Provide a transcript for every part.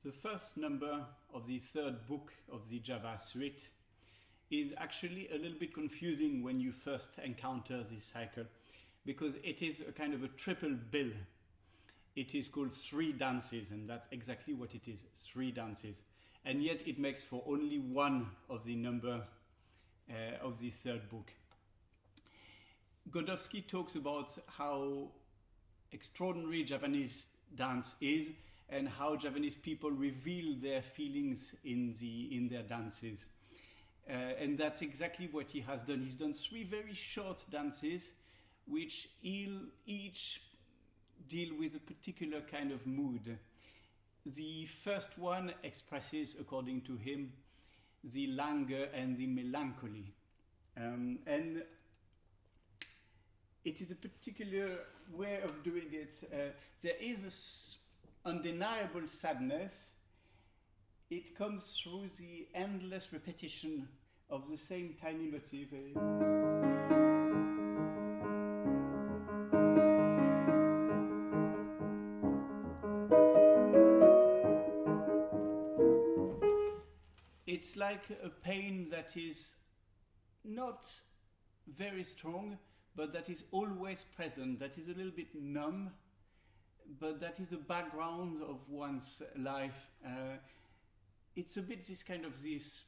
The first number of the third book of the Java suite is actually a little bit confusing when you first encounter this cycle, because it is a kind of a triple bill. It is called 3 dances, and that's exactly what it is, 3 dances. And yet it makes for only one of the numbers of the third book. Godowsky talks about how extraordinary Javanese dance is and how Javanese people reveal their feelings in their dances. And that's exactly what he has done. He's done 3 very short dances which each deal with a particular kind of mood. The first one expresses, according to him, the languor and the melancholy. And it is a particular way of doing it. There is an undeniable sadness. It comes through the endless repetition of the same tiny motif. It's like a pain that is not very strong, but that is always present, that is a little bit numb, but that is the background of one's life. It's a bit this kind of this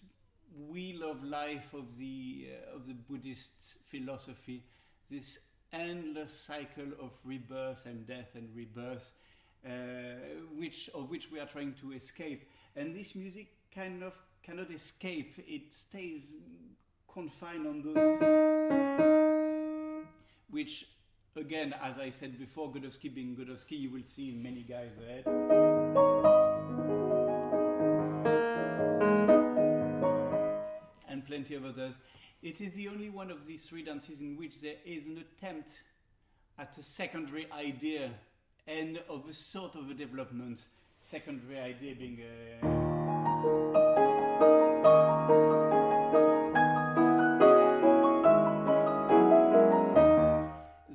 wheel of life of the Buddhist philosophy, this endless cycle of rebirth and death and rebirth, of which we are trying to escape. And this music kind of cannot escape. It stays confined on those, which, again, as I said before, Godowsky being Godowsky, you will see in many guys' head. And plenty of others. It is the only one of these 3 dances in which there is an attempt at a secondary idea and of a sort of a development. Secondary idea being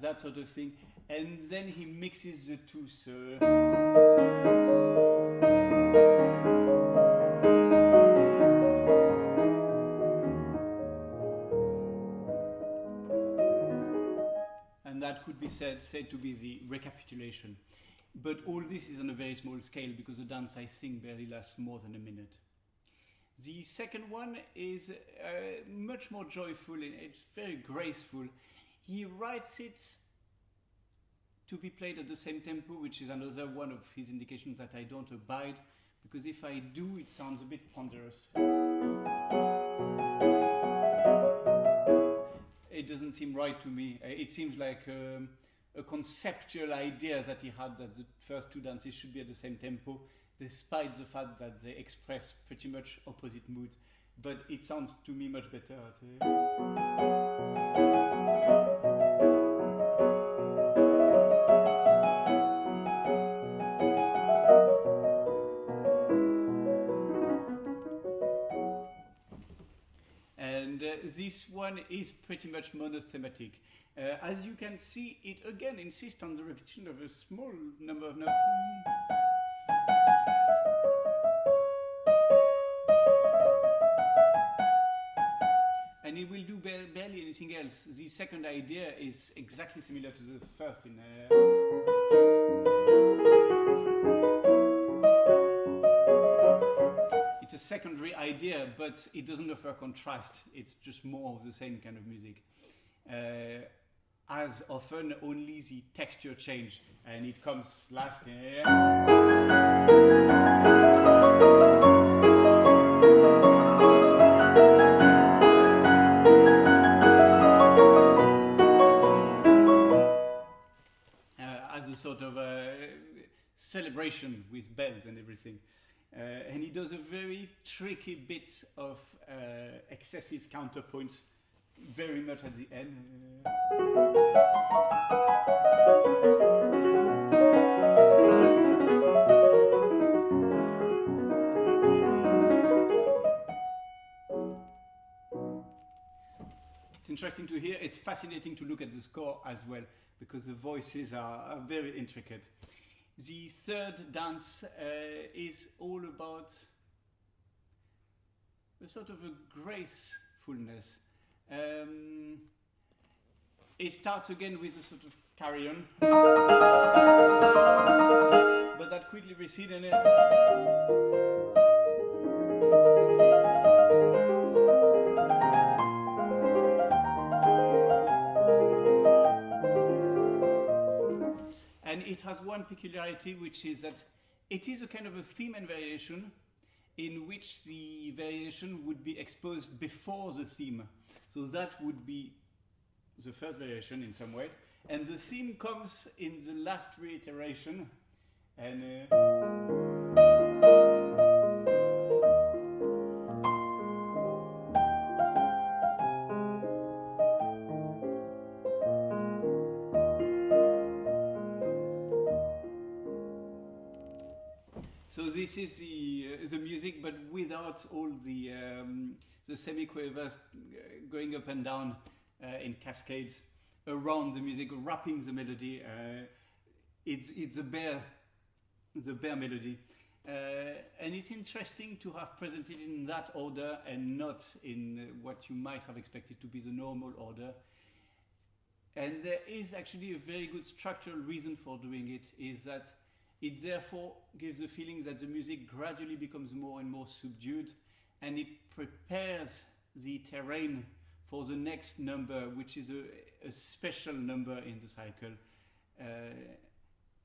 that sort of thing, and then he mixes the two. So and that could be said to be the recapitulation. But all this is on a very small scale, because the dance, I think, barely lasts more than a minute. The second one is much more joyful, and it's very graceful. He writes it to be played at the same tempo, which is another one of his indications that I don't abide, because if I do, it sounds a bit ponderous. It doesn't seem right to me. It seems like a conceptual idea that he had, that the first 2 dances should be at the same tempo, despite the fact that they express pretty much opposite moods. But it sounds to me much better. And this one is pretty much monothematic. As you can see, it again insists on the repetition of a small number of notes. And it will do barely anything else. The second idea is exactly similar to the first. It's a secondary idea, but it doesn't offer contrast. It's just more of the same kind of music. As often, only the texture change, and it comes last. As a sort of celebration with bells and everything. And he does a very tricky bit of excessive counterpoint very much at the end. It's interesting to hear. It's fascinating to look at the score as well, because the voices are very intricate. The third dance is all about a sort of a gracefulness. It starts again with a sort of carry-on, but that quickly recedes and it has one peculiarity, which is that it is a kind of a theme and variation in which the variation would be exposed before the theme. So that would be the first variation in some ways, and the theme comes in the last reiteration, and so this is the music, but without all the semiquavers going up and down in cascades around the music, wrapping the melody. It's a bare melody, and it's interesting to have presented in that order and not in what you might have expected to be the normal order. And there is actually a very good structural reason for doing it, is that it therefore gives the feeling that the music gradually becomes more and more subdued, and it prepares the terrain for the next number, which is a special number in the cycle.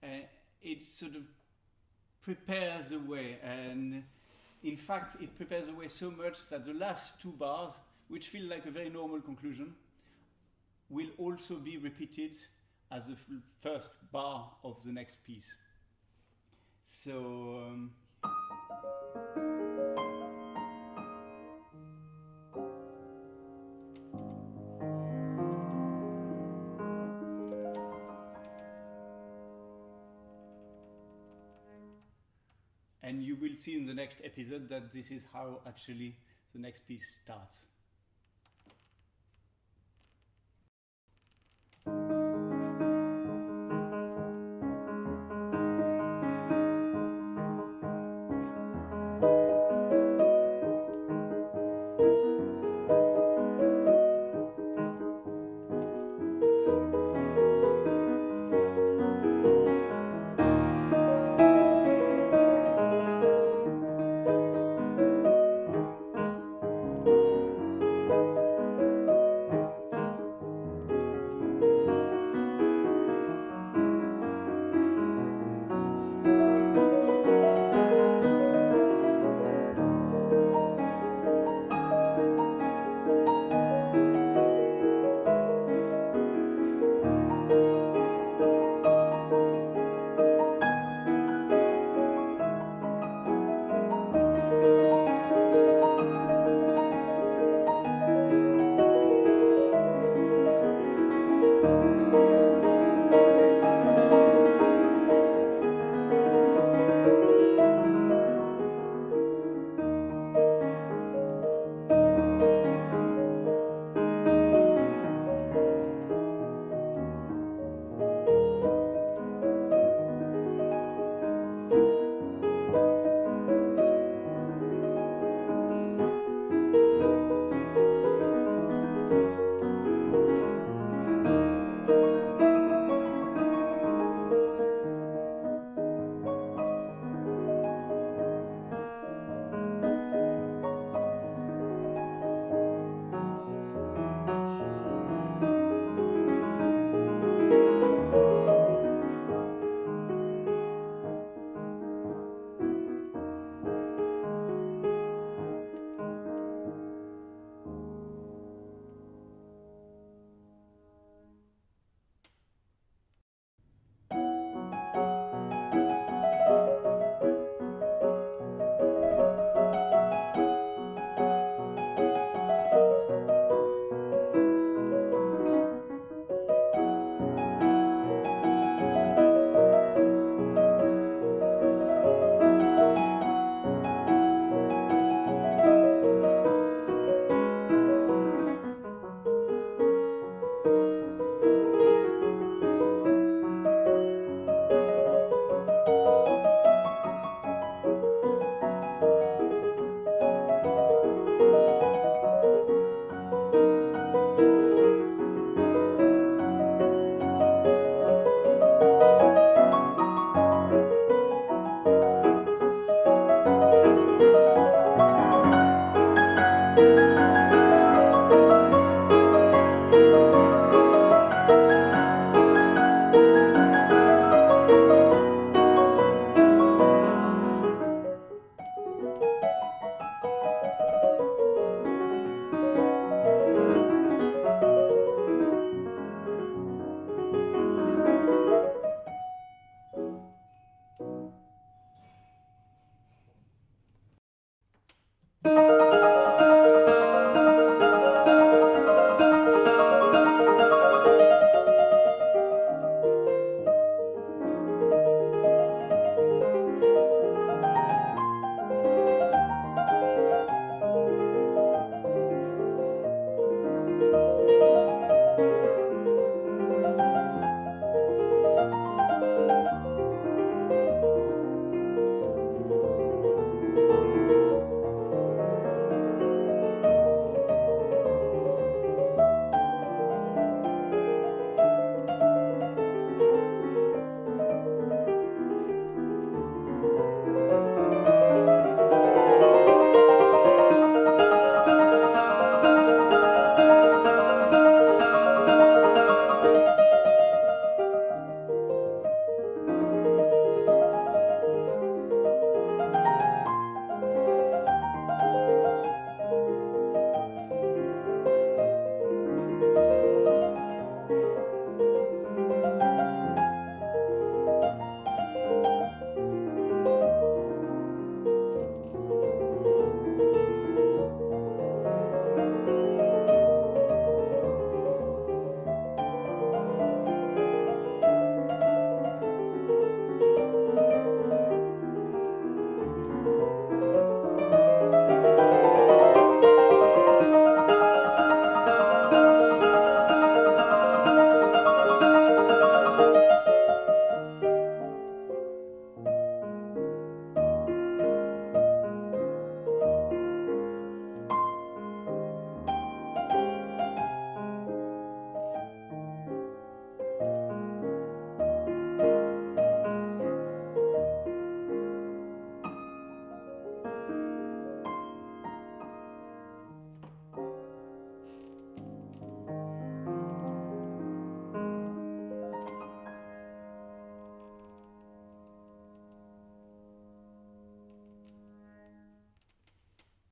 And it sort of prepares the way, and in fact it prepares the way so much that the last two bars, which feel like a very normal conclusion, will also be repeated as the first bar of the next piece. So and you will see in the next episode that this is how actually the next piece starts.